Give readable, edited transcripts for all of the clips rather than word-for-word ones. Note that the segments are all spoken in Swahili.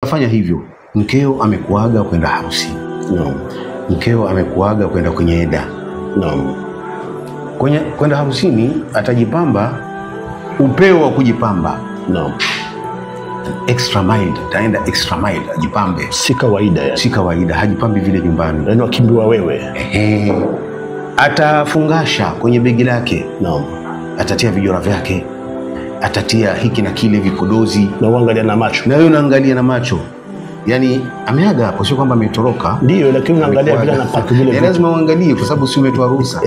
Fanya hivyo. Mkeo amekuaga kwenda harusi. Naam. Mkeo amekuaga kwenda kwenye eda. Naam. Kwenda harusini atajipamba upeo wa kujipamba. Naam. Extra mile, taenda extra mile ajipambe. Si kawaida yani. Si kawaida, hajipambi vile nyumbani. Yaani wakimbiwa wewe. Atafungasha kwenye begi lake. Naam. Atatia vijora vyake. Atatia hiki na kile vipodozi. Na uangalia na macho. Na wewe unaangalia na macho. Yani ameaga hapo, sio kwamba ametoroka. Ndio, lakini unaangalia vile anapaka vile. Lazima uangalie kwa sababu si umetoa ruhusa.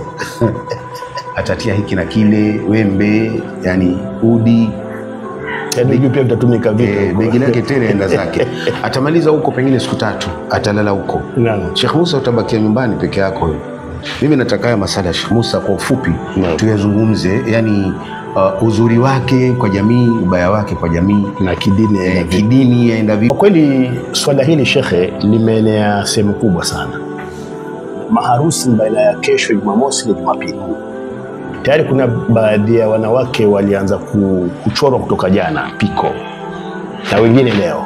Atatia hiki na kile, wembe, yani udi. Yaani pia mtatumika vipi? Begi lake tena enda zake. Atamaliza huko pengine siku 3, atalala huko. Naam. Sheikh Musa utabakia nyumbani peke yako. Mimi nataka haya masala ya Sheikh Musa kwa ufupi tuyazungumze, yani uzuri wake kwa jamii, ubaya wake kwa jamii na kidini, kidini yaenda vipi. Kwa kweli swala hili shekhe limeenea sehemu kubwa sana. Maharusi baina ya kesho Jumamosi na Jumapili, tayari kuna baadhi ya wanawake walianza kuchorwa kutoka jana piko, na wengine leo.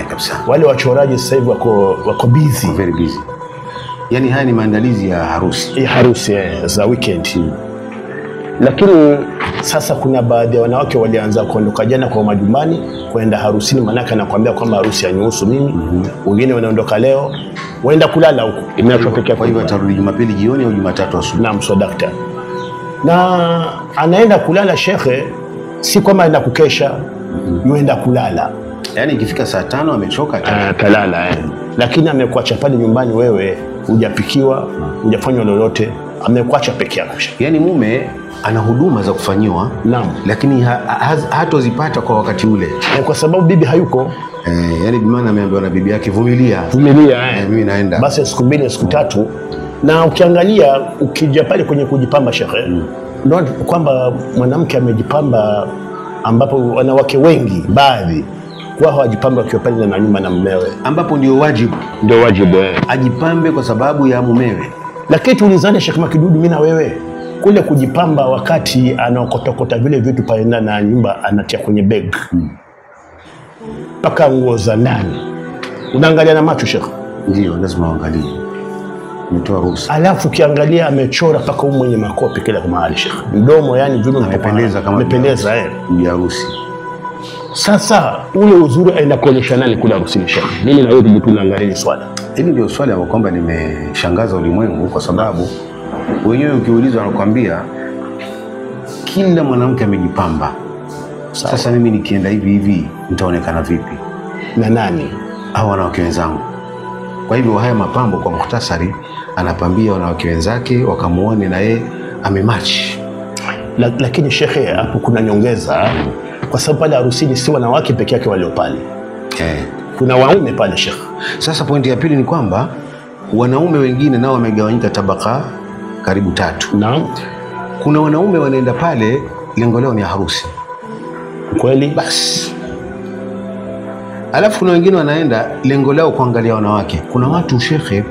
Kabisa. Wale wachoraji sasa hivi wako busy, very busy. Yani haya ni maandalizi ya harusi. Harusi za weekend. Lakini sasa kuna baadhi ya wanawake walianza kuondoka jana kwa majumbani kwenda harusini, manaka anakuambia kwamba harusi yanihusu mimi. Wengine wanaondoka leo waenda kulala huko. Imeachwa peke yake. Kwa hivyo atarudi Jumapili jioni au Jumatatu asubuhi. Naam, so daktari. Na anaenda kulala shekhe, si kwamba anaenda kukesha, yuenda kulala. Yani ikifika saa 5 amechoka atalala. Lakini amekuacha pale nyumbani, wewe hujapikiwa, hujafanywa lolote, amekuacha peke yako. Yani mume ana huduma za kufanyiwa. Naam. Lakini hatozipata kwa wakati ule. Kwa sababu bibi hayuko. Yani bimaana ameambiwa na bibi yake vumilia. Mimi naenda. Basi siku 2 siku 3. Na ukiangalia ukija pale kwenye kujipamba shekhe, ndio kwamba mwanamke amejipamba, ambapo wanawake wengi baadhi kwa hawajipamba wakiwa pale na nyumba na mumewe, ambapo ndio wajibu. Ajipambe kwa sababu ya mumewe. Lakini tuulizane Sheikh Makidudu, mimi na wewe, kule kujipamba wakati anaokotokota vile vitu pale na nyumba anatia kwenye bag mpaka nguo za ndani, unaangalia na macho Sheikh? Ndio, lazima uangalie. Umetoa ruhusa. Alafu ukiangalia amechora mpaka mwenye makopi kila mahali Sheikh, mdomo yani vile umependeza kama umependeza bibi harusi. Sasa ule uzuri aenda kuonyesha nani kula harusini Sheikh? Mimi na wewe tunaangalia swala hili. Ndio swali ambalo kwamba limeshangaza ulimwengu, kwa sababu wenyewe ukiulizwa wanakuambia kila mwanamke amejipamba. Sasa mimi nikienda hivi nitaonekana vipi na nani au wanawake wenzangu? Kwa hivyo haya mapambo kwa mukhtasari anapambia wanawake wenzake wakamuone na yeye amematch. Lakini shekhe, hapo kuna nyongeza, kwa sababu pale harusini si wanawake peke yake walio pale. Kuna waume pale shekhe. Sasa pointi ya pili ni kwamba wanaume wengine nao wamegawanyika tabaka karibu 3. Naam. Kuna wanaume wanaenda pale lengo lao ni harusi. Kweli? Basi. Alafu kuna wengine wanaenda lengo lao kuangalia wanawake. Kuna watu shekhe,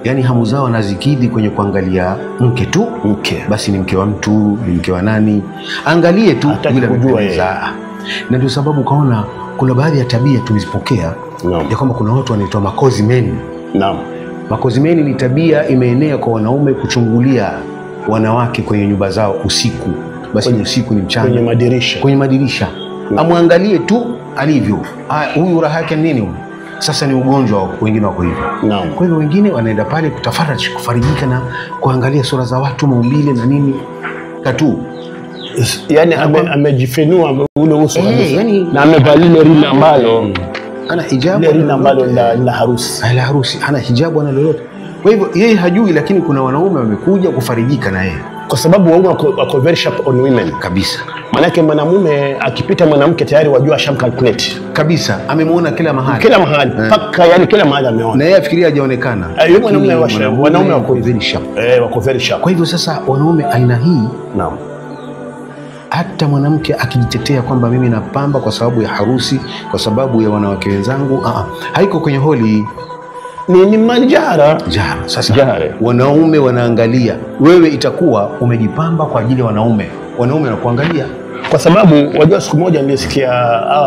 yani hamu zao wanazikidhi kwenye kuangalia mke tu. Mke basi ni mke wa mtu, ni mke wa nani, angalie tu bila kujua yeye. Na ndio sababu kaona kuna baadhi ya tabia tumezipokea ya kwamba kuna watu wanaitwa makozi meni. Naam. Makozi meni ni tabia imeenea kwa wanaume kuchungulia wanawake kwenye nyumba zao usiku. Basi ni usiku, ni mchana, kwenye madirisha. Amwangalie tu alivyo. Huyu raha yake nini huyu? Sasa ni ugonjwa, wengine wako hivyo. Naam. Kwa hivyo wengine wanaenda pale kutafaraji, kufarijika na kuangalia sura za watu, maumbile na nini katu. Yani amejifenua ule uso yani, na amevalia rinda ambalo ana hijabu, rinda ambalo la harusi. La harusi, ana hijabu ana lolote. Kwa hivyo yeye hajui, lakini kuna wanaume wamekuja kufarijika na yeye, kwa sababu waume wako very sharp on women kabisa. Manake mwanamume akipita mwanamke tayari wajua shamcalculate kabisa, amemuona kila mahali paka yani kila mahali ameona, na yeye afikiria hajaonekana. Wanaume wako very sharp, wako very sharp. Kwa hivyo sasa wanaume aina hii, naam, hata mwanamke akijitetea kwamba mimi napamba kwa sababu ya harusi, kwa sababu ya wanawake wenzangu, haiko kwenye holi, ni manjara. Sasa wanaume wanaangalia wewe, itakuwa umejipamba kwa ajili ya wanaume wanakuangalia. Kwa sababu wajua, siku moja nilisikia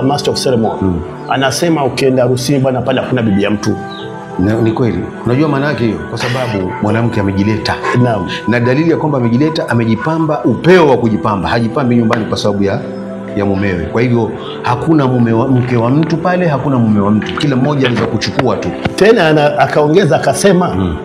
master of ceremony anasema ukienda harusini bwana, pale hakuna bibi ya mtu. Ni kweli. Unajua maana yake hiyo? Kwa sababu mwanamke amejileta. Naam. Na dalili ya kwamba amejileta, amejipamba upeo wa kujipamba. Hajipambi nyumbani kwa sababu ya mumewe. Kwa hivyo hakuna mke wa mtu pale, hakuna mume wa mtu. Kila mmoja anaweza kuchukua tu. Tena akaongeza akasema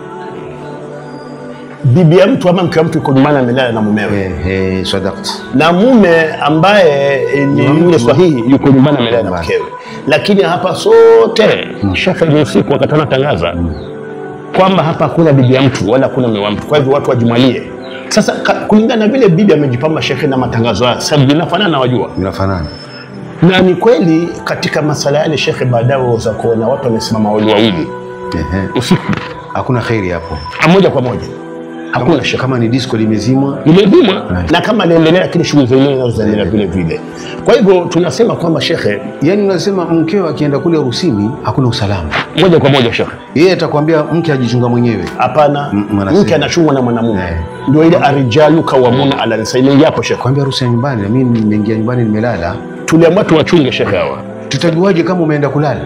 bibi ya mtu ama mke wa mtu yuko nyumbani amelala na mumewe. Sadaqta. Na mume ambaye ni yule sahihi yuko nyumbani amelala na mkewe. Lakini hapa sote Sheikh ni usiku wakati anatangaza kwamba hapa hakuna bibi ya mtu wala hakuna mume wa mtu. Kwa hivyo watu wajumalie. Sasa kulingana na vile bibi amejipamba Sheikh na matangazo haya, sababu vinafanana, wajua. Vinafanana. Na ni kweli katika masala yale Sheikh, baadaye waweza kuona watu wamesimama wawili. Usiku. Hakuna khairi hapo. Moja kwa moja. Hakuna Sheikh. Kama ni disco limezimwa, na kama naendelea, lakini shughuli zingine zinaendelea vile vile. Kwa hivyo tunasema kwamba Sheikh, yani unasema mkeo akienda kule harusini hakuna usalama. Moja kwa moja Sheikh. Yeye atakwambia mke ajichunga mwenyewe. Hapana, mke anachungwa na mwanamume. Ndio ile arijalu kawamuna ala nisa. Ile hapo Sheikh. Kwambia harusi ya nyumbani, na mimi nimeingia nyumbani nimelala. Tuliamua tuwachunge Sheikh hawa. Tutajuaje kama umeenda kulala?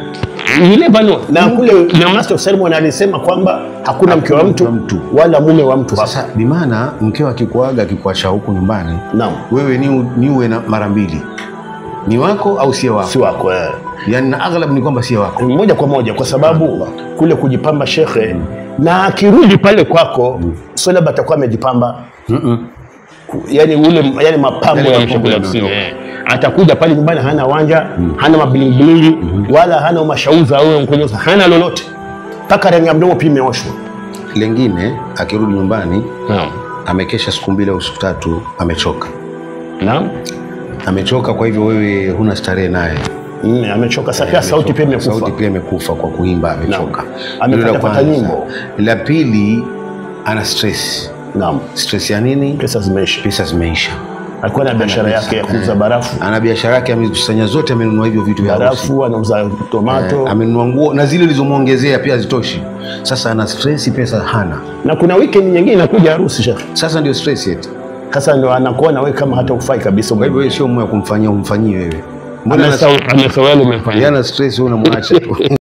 Ile bano na kule na master of ceremony alisema kwamba hakuna mke wa mtu wala mume wa mtu. Sasa bi maana mkeo akikuaga akikuacha huku nyumbani, naam, wewe ni uwe na mara mbili. Ni wako au si wako? Si wako yani, na aghlab ni kwamba si wako. Moja kwa moja, kwa sababu kule kujipamba Sheikh, na akirudi pale kwako sio labda atakuwa amejipamba. Yani mapambo ya mshukula msini. Atakuja pale nyumbani hana wanja, hana mabilingi, wala hana mashauza au mkonyoza, hana lolote. Paka rangi ya mdomo pia imeoshwa. Lengine akirudi nyumbani, naam, amekesha siku 2 au siku 3, amechoka. Naam. Amechoka, kwa hivyo wewe huna starehe naye. Amechoka. Sasa sauti pia imekufa. Sauti pia imekufa kwa kuimba, amechoka. Amepata nyimbo. La pili, ana stress. Naam. Stress ya nini? Pesa zimeisha. Alikuwa na biashara yake ya kuuza barafu. Ana biashara yake, amekusanya zote, amenunua hivyo vitu vya barafu, anauza tomato, amenunua nguo, na zile zilizomuongezea pia hazitoshi. Sasa ana stress, pesa hana. Na kuna weekend nyingine inakuja harusi Sheikh. Sasa ndio stress yetu. Sasa ndio anakuona wewe kama hata ufai kabisa. Kwa hivyo wewe sio moyo kumfanyia, umfanyie wewe. Mbona anasawali umemfanyia? Yana stress, wewe unamwacha tu.